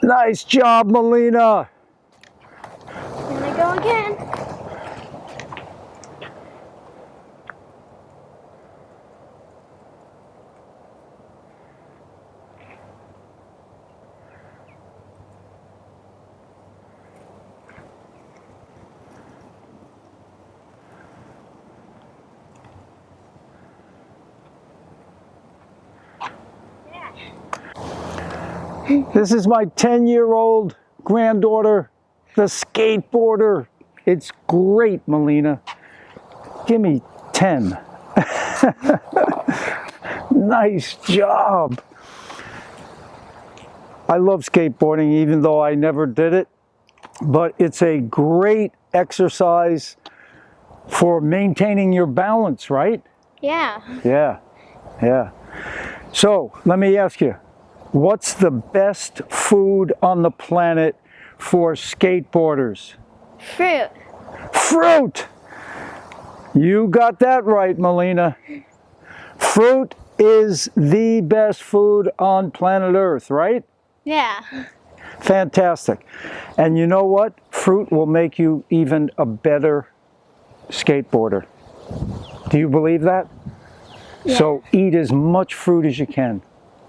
Nice job, Melina. Here we go again. This is my 10-year-old granddaughter, the skateboarder. It's great, Melina. Give me 10. Nice job. I love skateboarding, even though I never did it. But it's a great exercise for maintaining your balance, right? Yeah. Yeah. So, let me ask you, what's the best food on the planet for skateboarders? Fruit. Fruit! You got that right, Melina. Fruit is the best food on planet Earth, right? Yeah. Fantastic. And you know what? Fruit will make you even a better skateboarder. Do you believe that? Yeah. So eat as much fruit as you can,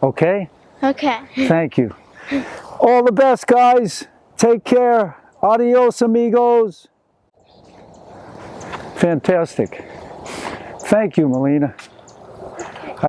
okay? Okay. Thank you. All the best, guys. Take care. Adios, amigos. Fantastic. Thank you, Melina.